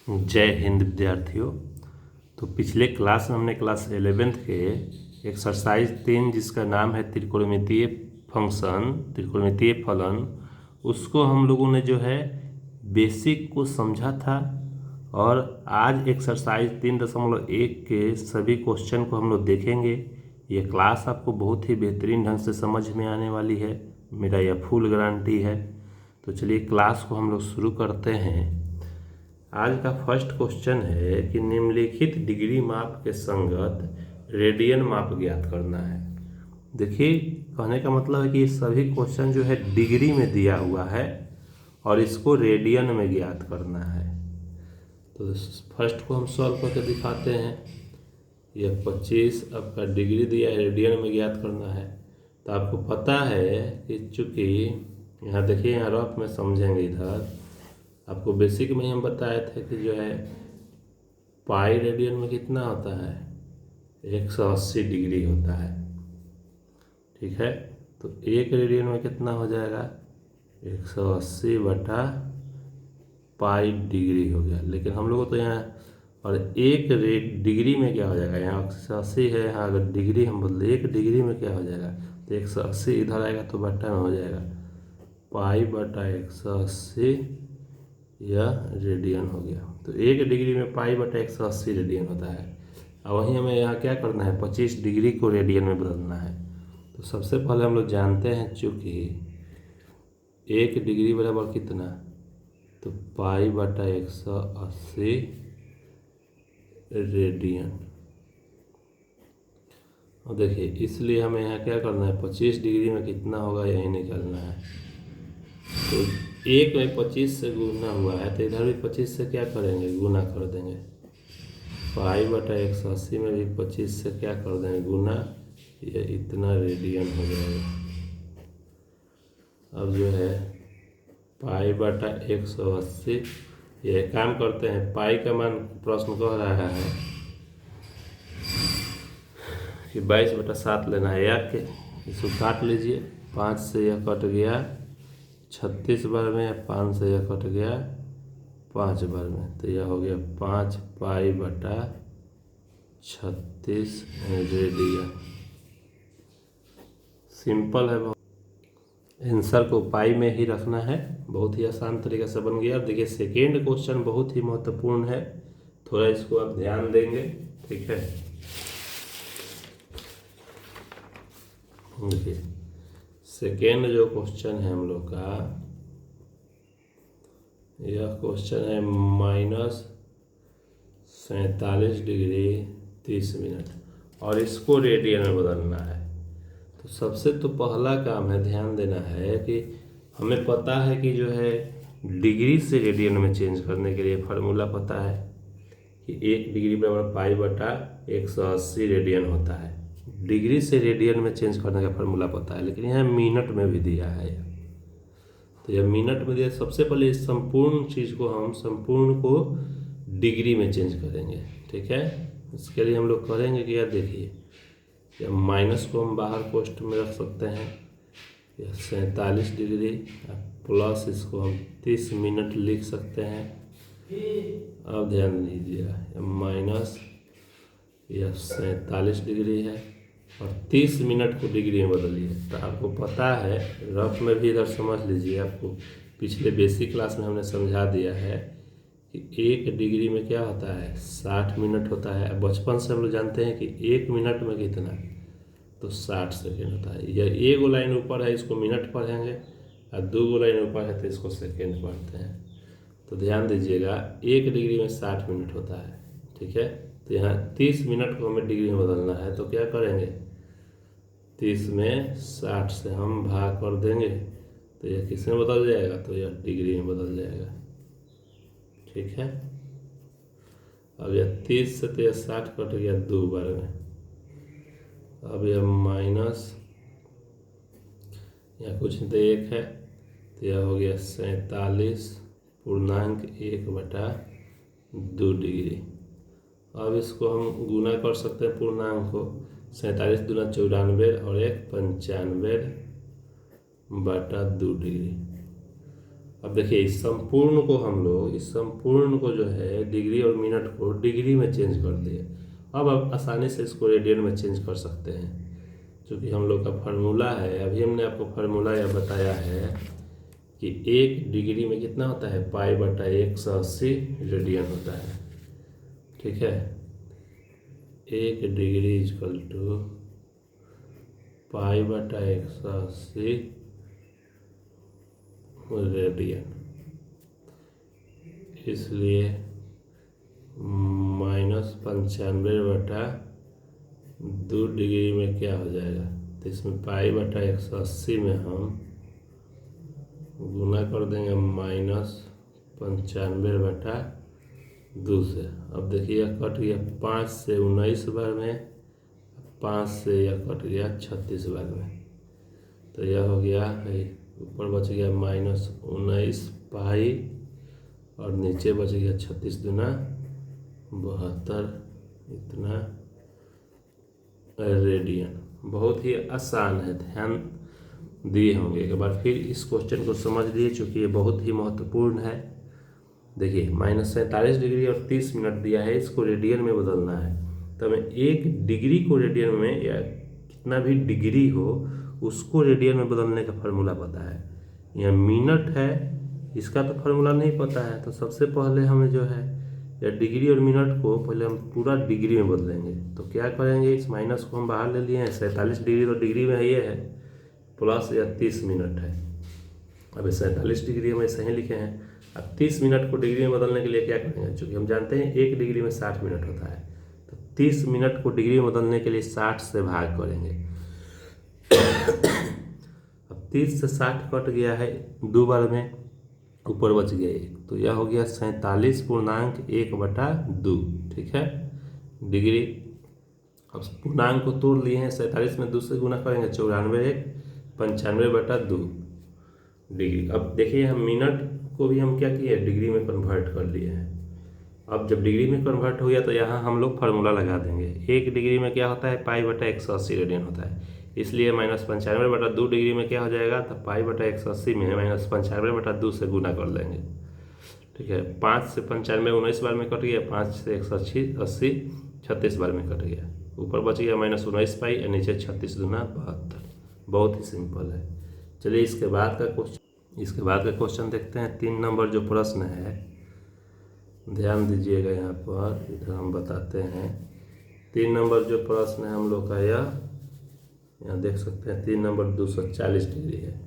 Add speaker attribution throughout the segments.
Speaker 1: जय हिंद विद्यार्थियों। तो पिछले क्लास में हमने क्लास 11th के एक्सरसाइज 3 जिसका नाम है त्रिकोणमितीय फंक्शन, त्रिकोणमितीय फलन, उसको हम लोगों ने जो है बेसिक को समझा था। और आज एक्सरसाइज 3.1 के सभी क्वेश्चन को हम लोग देखेंगे। ये क्लास आपको बहुत ही बेहतरीन ढंग से समझ में आने वाली है, मेरा यह फुल गारंटी है। तो चलिए क्लास को हम लोग शुरू करते हैं। आज का फर्स्ट क्वेश्चन है कि निम्नलिखित डिग्री माप के संगत रेडियन माप ज्ञात करना है। देखिए, कहने का मतलब है कि ये सभी क्वेश्चन जो है डिग्री में दिया हुआ है और इसको रेडियन में ज्ञात करना है। तो फर्स्ट को हम सॉल्व करके दिखाते हैं। यह 25 आपका डिग्री दिया है, रेडियन में ज्ञात करना है। तो आपको पता है कि चूँकि यहाँ देखिए, यहाँ रफ में समझेंगे। इधर आपको बेसिक में हम बताए थे कि जो है पाई रेडियन में कितना होता है, 180 डिग्री होता है। ठीक है, तो एक रेडियन में कितना हो जाएगा, 180 बटा पाई डिग्री हो गया। लेकिन हम लोगों तो यहाँ और एक डिग्री में क्या हो जाएगा, यहाँ 180 है, यहाँ अगर डिग्री हम बोलते एक डिग्री में क्या हो जाएगा, तो 180 इधर आएगा तो बटा में हो जाएगा पाई बटा 180, यह रेडियन हो गया। तो एक डिग्री में पाई बटा 180 रेडियन होता है। अब वहीं हमें यहाँ क्या करना है, 25 डिग्री को रेडियन में बदलना है। तो सबसे पहले हम लोग जानते हैं चूँकि एक डिग्री बराबर कितना, तो पाई बटा 180 रेडियन। और देखिए, इसलिए हमें यहाँ क्या करना है, 25 डिग्री में कितना होगा यही निकालना है। तो एक में 25 से गुना हुआ है, तो इधर भी 25 से क्या करेंगे, गुना कर देंगे। पाई बटा 180 में भी 25 से क्या कर देंगे, गुना, ये इतना रेडियन हो जाएगा। अब जो है पाई बटा 180, ये काम करते हैं, पाई का मान प्रश्न कह रहा है कि 22/7 लेना है याद के। इसको काट लीजिए, 5 से यह कट गया 36 बार में, 5 से यह कट गया 5 बार में, तो यह हो गया 5 पाई बटा 36 रेडियन। सिंपल है, आंसर को पाई में ही रखना है, बहुत ही आसान तरीके से बन गया। देखिए, सेकेंड क्वेश्चन बहुत ही महत्वपूर्ण है, थोड़ा इसको आप ध्यान देंगे। ठीक है, देखिए सेकेंड जो क्वेश्चन है हम लोग का, यह क्वेश्चन है -47 डिग्री 30 मिनट और इसको रेडियन में बदलना है। तो सबसे तो पहला काम है, ध्यान देना है कि हमें पता है कि जो है डिग्री से रेडियन में चेंज करने के लिए फार्मूला पता है कि 1 डिग्री बराबर पाई बटा 180 रेडियन होता है। डिग्री से रेडियन में चेंज करने का फार्मूला पता है, लेकिन यहाँ मिनट में भी दिया है। तो यह मिनट में दिया, सबसे पहले इस संपूर्ण चीज़ को हम संपूर्ण को डिग्री में चेंज करेंगे। ठीक है, इसके लिए हम लोग करेंगे कि यार देखिए, या माइनस को हम बाहर कोष्ठ में रख सकते हैं, यह 47 डिग्री प्लस इसको हम 30 मिनट लिख सकते हैं। अब ध्यान दीजिएगा, माइनस यह 47 डिग्री है और 30 मिनट को डिग्री में बदलिए। तो आपको पता है, रफ में भी इधर समझ लीजिए, आपको पिछले बेसिक क्लास में हमने समझा दिया है कि 1 डिग्री में क्या होता है, 60 मिनट होता है। बचपन से हम लोग जानते हैं कि 1 मिनट में कितना, तो 60 सेकेंड होता है। यह एक लाइन ऊपर है, इसको मिनट पढ़ेंगे, और 2 लाइन ऊपर है तो इसको सेकेंड पढ़ते हैं। तो ध्यान दीजिएगा, 1 डिग्री में 60 मिनट होता है। ठीक है, तो यहाँ 30 मिनट को हमें डिग्री में बदलना है, तो क्या करेंगे, 30 में 60 से हम भाग कर देंगे, तो यह किस में बदल जाएगा, तो यह डिग्री में बदल जाएगा। ठीक है, अब यह 30 से तो यह 60 कट गया 2 बार में। अब यह माइनस, यह कुछ नहीं तो 1 है, तो यह हो गया 47.1/2 डिग्री। अब इसको हम गुना कर सकते हैं पूर्णांक को, 47 दूना 94 और 1 95/2 डिग्री। अब देखिए इस संपूर्ण को जो है डिग्री और मिनट को डिग्री में चेंज कर दिए। अब आप आसानी से इसको रेडियन में चेंज कर सकते हैं, क्योंकि हम लोग का फार्मूला है, अभी हमने आपको फार्मूला यह बताया है कि 1 डिग्री में कितना होता है, π/180 रेडियन होता है। ठीक है, 1 डिग्री इजकल टू π/180 रेडियन, इसलिए -95/2 डिग्री में क्या हो जाएगा, तो इसमें π/180 में हम गुना कर देंगे -95/2 से। अब देखिए यह कट गया 5 से 19 बार में, 5 से यह कट गया 36 बार में, तो यह हो गया ऊपर बच गया -19 पाई और नीचे बच गया 36 दूना 72, इतना रेडियन। बहुत ही आसान है, ध्यान दिए होंगे। एक बार फिर इस क्वेश्चन को समझ लिए, चूँकि ये बहुत ही महत्वपूर्ण है। देखिए -47 डिग्री और 30 मिनट दिया है, इसको रेडियन में बदलना है। तो हमें 1 डिग्री को रेडियन में, या कितना भी डिग्री हो उसको रेडियन में बदलने का फार्मूला पता है। यह मिनट है, इसका तो फार्मूला नहीं पता है। तो सबसे पहले हमें जो है या डिग्री और मिनट को पहले हम पूरा डिग्री में बदलेंगे। तो क्या करेंगे, इस माइनस को हम बाहर ले लिए हैं, 47 डिग्री तो डिग्री में ये है, प्लस या 30 मिनट है। अब 47 डिग्री हम ऐसे ही लिखे हैं। अब 30 मिनट को डिग्री में बदलने के लिए क्या करेंगे, चूँकि हम जानते हैं 1 डिग्री में 60 मिनट होता है, तो 30 मिनट को डिग्री में बदलने के लिए 60 से भाग करेंगे। अब 30 से 60 कट गया है 2 बार में, ऊपर बच गया 1, तो यह हो गया 47.1/2। ठीक है, डिग्री। अब पूर्णांक को तोड़ लिए हैं, 47 में 2 से गुना करेंगे, 94 95/2 डिग्री। अब देखिए हम मिनट को भी हम क्या किए, डिग्री में कन्वर्ट कर लिए हैं। अब जब डिग्री में कन्वर्ट हो गया तो यहाँ हम लोग फार्मूला लगा देंगे। 1 डिग्री में क्या होता है, π/180 रेडियन होता है, इसलिए -95/2 डिग्री में क्या हो जाएगा, तो π/180 में -95/2 से गुना कर देंगे। ठीक है, 5 से 95 19 बार में कट गया, 5 से 180 36 बार में कट गया, ऊपर बच गया -19 पाई और नीचे 36 दूना 72। बहुत ही सिंपल है। चलिए इसके बाद का क्वेश्चन देखते हैं। 3 नंबर जो प्रश्न है, ध्यान दीजिएगा यहाँ पर, इधर हम बताते हैं। 3 नंबर जो प्रश्न है हम लोग का, यहाँ देख सकते हैं 3 नंबर 240 डिग्री है।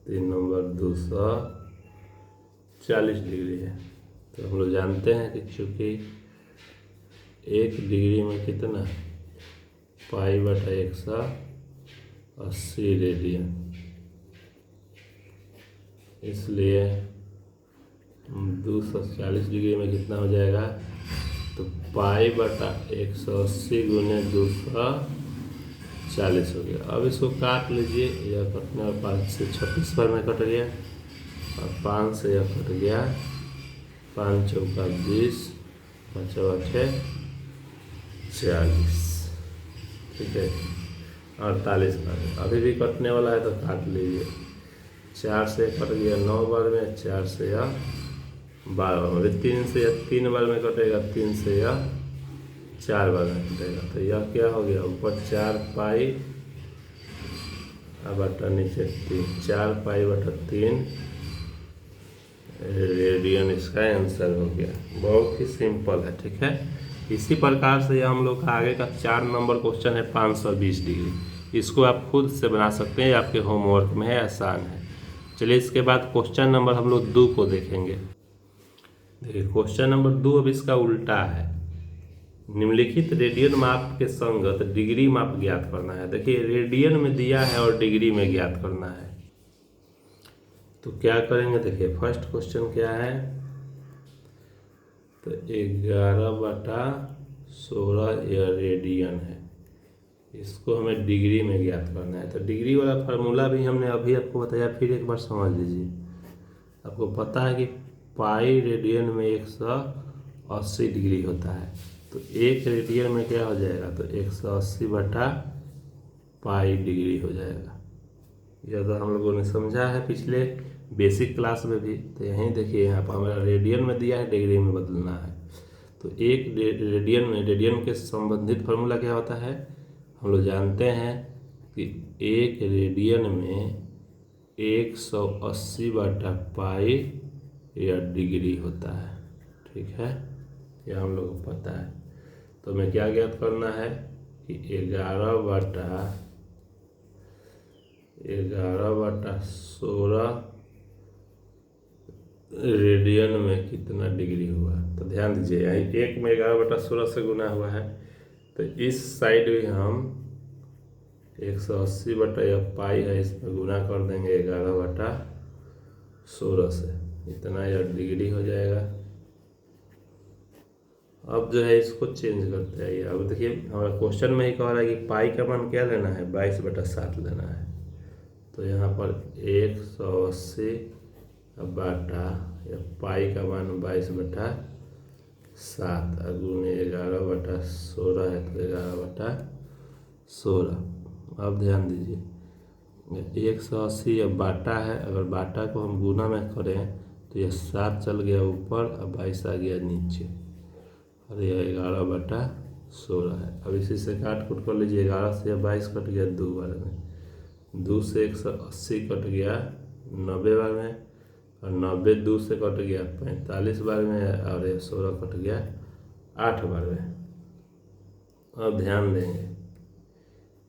Speaker 1: 3 नंबर 240 डिग्री है। तो हम लोग जानते हैं कि चूँकि 1 डिग्री में कितना, π/180 रेडियन, इसलिए 240 डिग्री में कितना हो जाएगा, तो π/180 गुने 240 हो गया। अब इसको काट लीजिए, यह कटने और 5 से 36 बार में कट गया, और 5 से यह कट गया, 5 चौका 20, 5 6 40। ठीक है, 48 बार में अभी भी कटने वाला है, तो काट लीजिए। 4 से कट गया 9 बार में, 4 से या 12 बार में, 3 से या 3 बार में कटेगा, 3 से या 4 बार में कटेगा। तो यह क्या हो गया, ऊपर 4 पाई बटा नीचे 3, 4 π/3 रेडियन इसका आंसर हो गया। बहुत ही सिंपल है। ठीक है, इसी प्रकार से यह हम लोग का आगे का 4 नंबर क्वेश्चन है 520 डिग्री। इसको आप खुद से बना सकते हैं, आपके होमवर्क में है, आसान है। चलिए इसके बाद क्वेश्चन नंबर हम लोग 2 को देखेंगे। देखिए क्वेश्चन नंबर 2 अब इसका उल्टा है। निम्नलिखित रेडियन माप के संगत डिग्री माप ज्ञात करना है। देखिए रेडियन में दिया है और डिग्री में ज्ञात करना है, तो क्या करेंगे। देखिए फर्स्ट क्वेश्चन क्या है, तो 11/16 यह रेडियन है, इसको हमें डिग्री में ज्ञात करना है। तो डिग्री वाला फार्मूला भी हमने अभी आपको बताया, फिर एक बार समझ लीजिए। आपको पता है कि पाई रेडियन में 180 डिग्री होता है, तो 1 रेडियन में क्या हो जाएगा, तो 180/पाई डिग्री हो जाएगा। यह तो हम लोगों ने समझा है पिछले बेसिक क्लास में भी। तो यहीं देखिए यहाँ पर हमारा रेडियन में दिया है, डिग्री में बदलना है। तो एक रेडियन के संबंधित फार्मूला क्या होता है, हम लोग जानते हैं कि एक रेडियन में 180/पाई या डिग्री होता है। ठीक है, यह हम लोग को पता है। तो हमें क्या ज्ञात करना है कि 11/16 रेडियन में कितना डिग्री हुआ। तो ध्यान दीजिए यहाँ एक में 11/16 से गुना हुआ है, तो इस साइड भी हम 180/पाई है, इसमें गुना कर देंगे 11/16 से, इतना यह डिग्री हो जाएगा। अब जो है इसको चेंज करते हैं। अब देखिए हमारा क्वेश्चन में ही कह रहा है कि पाई का मान क्या लेना है, 22/7 लेना है। तो यहाँ पर 180 या पाई का मान 22/7 गुने 11/16 है, तो 11/16। अब ध्यान दीजिए 180 या बाटा है, अगर बाटा को हम गुना में करें तो यह 7 चल गया ऊपर और 22 आ गया नीचे, और यह 11/16 है। अब इसी से काट कुट कर लीजिए, 11 से 22 कट गया 2 बार में, 2 से 180 कट गया 90 बार में, और 90 2 से कट गया 45 बार में, और यह 16 कट गया 8 बार में। अब ध्यान देंगे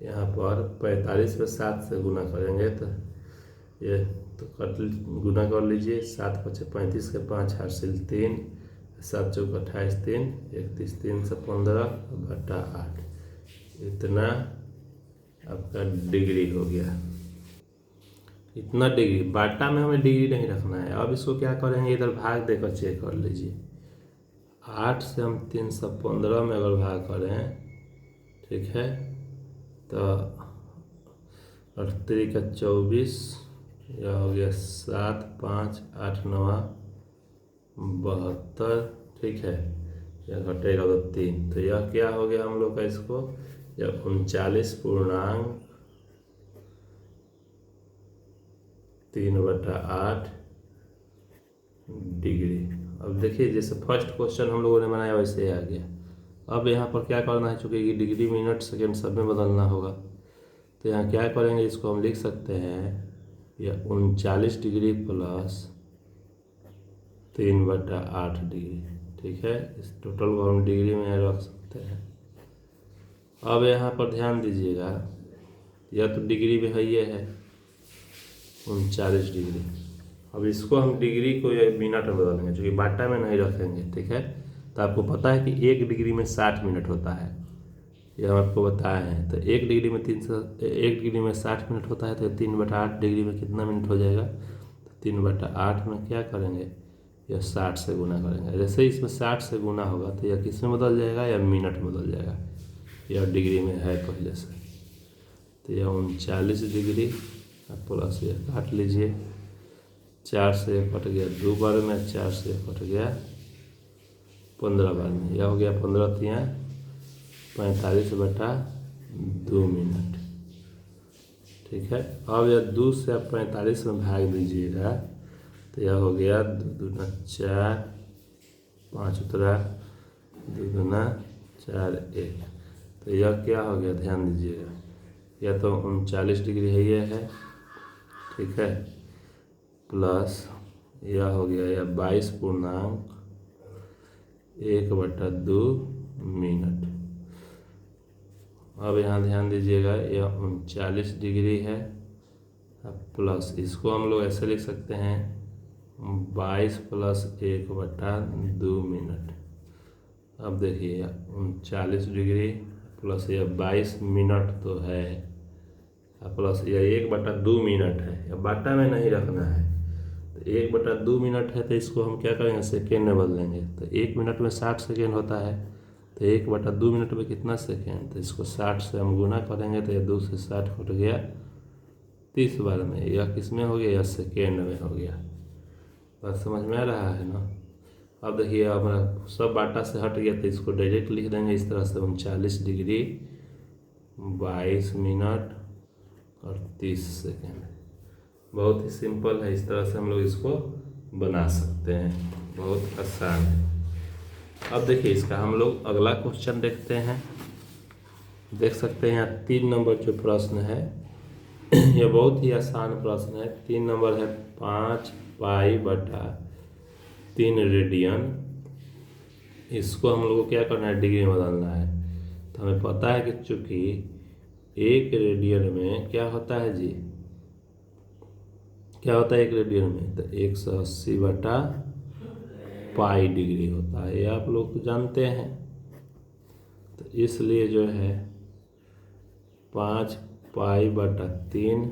Speaker 1: यहाँ पर 45 में 7 से गुना करेंगे तो ये तो गुना कर लीजिए, 7 × 5 = 35 के 5 हासिल 3, 7 × 4 = 28, 3 31, 3 से 15/8, इतना आपका डिग्री हो गया। इतना डिग्री, बाटा में हमें डिग्री नहीं रखना है। अब इसको क्या करेंगे, इधर भाग देकर चेक कर लीजिए। 8 से हम 315 में अगर भाग करें, ठीक है, तो 8 × 24, यह हो गया 7 5 8 9 72, ठीक है, यह घटेगा तो 3, तो यह क्या हो गया हम लोग का, इसको यह 39.3/8 डिग्री। अब देखिए जैसे फर्स्ट क्वेश्चन हम लोगों ने बनाया वैसे ही आ गया। अब यहाँ पर क्या करना है, चूँकि ये डिग्री मिनट सेकेंड सब में बदलना होगा, तो यहाँ क्या करेंगे, इसको हम लिख सकते हैं यह 39 डिग्री प्लस 3/8 डिग्री। ठीक है, इस टोटल को हम डिग्री में रख सकते हैं। अब यहाँ पर ध्यान दीजिएगा, यह तो डिग्री में है, ये है 39 डिग्री। अब इसको हम डिग्री को या मिनट में बदलेंगे, क्योंकि बाटा में नहीं रखेंगे। ठीक है, तो आपको पता है कि 1 डिग्री में 60 मिनट होता है, यह हम आपको बताए हैं। तो 1 डिग्री में 60 मिनट होता है, तो 3/8 डिग्री में कितना मिनट हो जाएगा, तो 3/8 में क्या करेंगे, यह 60 से गुना करेंगे। जैसे इसमें 60 से गुना होगा तो यह किस में बदल जाएगा, या मिनट में बदल जाएगा। यह डिग्री में है पहले से, तो यह 39 डिग्री प्लस यह काट लीजिए, 4 से कट गया 2 बार में, 4 से कट गया 15 बार में, यह हो गया 15 × 45/2 मिनट। ठीक है, अब यह 2 से आप 45 में भाग दीजिएगा, तो यह हो गया 2 दूना 4, 5 उतरा, 2 दूना 4 1, तो यह क्या हो गया, ध्यान दीजिएगा, यह तो 39 डिग्री है, ये है, ठीक है, प्लस यह हो गया यह 22.1/2 मिनट। अब यहाँ ध्यान दीजिएगा, यह 39 डिग्री है, प्लस इसको हम लोग ऐसे लिख सकते हैं 22 + 1/2 मिनट। अब देखिए 39 डिग्री प्लस यह 22 मिनट तो है, प्लस यह 1/2 मिनट है, यह बाटा में नहीं रखना है। तो 1/2 मिनट है, तो इसको हम क्या करेंगे, सेकेंड में बदलेंगे। तो 1 मिनट में 60 सेकेंड होता है, तो 1/2 मिनट में कितना सेकेंड, तो इसको 60 से हम गुना करेंगे, तो यह 2 से 60 कट गया 30 बार में, यह किस में हो गया, यह सेकेंड में हो गया। बात समझ में आ रहा है ना। अब देखिए हमारा सब बाटा से हट गया, तो इसको डायरेक्ट लिख देंगे इस तरह से 39 डिग्री 22 मिनट और 30 सेकेंड। बहुत ही सिंपल है, इस तरह से हम लोग इसको बना सकते हैं, बहुत आसान है। अब देखिए इसका हम लोग अगला क्वेश्चन देखते हैं। देख सकते हैं यहाँ 3 नंबर जो प्रश्न है यह बहुत ही आसान प्रश्न है। 3 नंबर है 5π/3 रेडियन। इसको हम लोग को क्या करना है, डिग्री में बदलना है। तो हमें पता है कि चूंकि 1 रेडियन में क्या होता है जी, क्या होता है 1 रेडियन में, तो 180/π डिग्री होता है, ये आप लोग तो जानते हैं। तो इसलिए जो है 5π/3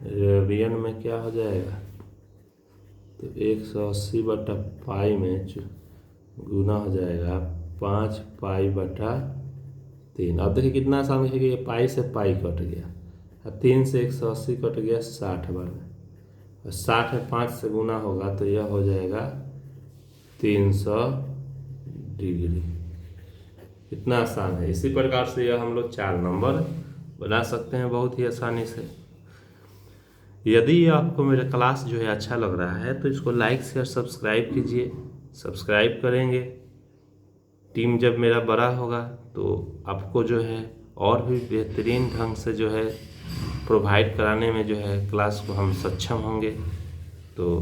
Speaker 1: रेडियन में क्या हो जाएगा, तो 180/π में गुना हो जाएगा 5π/3। अब देखिए कितना आसान है कि ये पाई से पाई कट गया, 3 से 180 कट गया 60 बार में, और 60 में 5 से गुना होगा तो यह हो जाएगा 300 डिग्री। इतना आसान है। इसी प्रकार से यह हम लोग 4 नंबर बना सकते हैं बहुत ही आसानी से। यदि आपको मेरा क्लास जो है अच्छा लग रहा है तो इसको लाइक शेयर सब्सक्राइब कीजिए। सब्सक्राइब करेंगे, टीम जब मेरा बड़ा होगा तो आपको जो है और भी बेहतरीन ढंग से जो है प्रोवाइड कराने में जो है क्लास को हम सक्षम होंगे। तो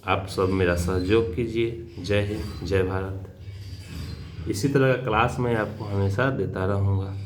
Speaker 1: आप सब मेरा सहयोग कीजिए। जय हिंद, जय भारत। इसी तरह का क्लास मैं आपको हमेशा देता रहूँगा।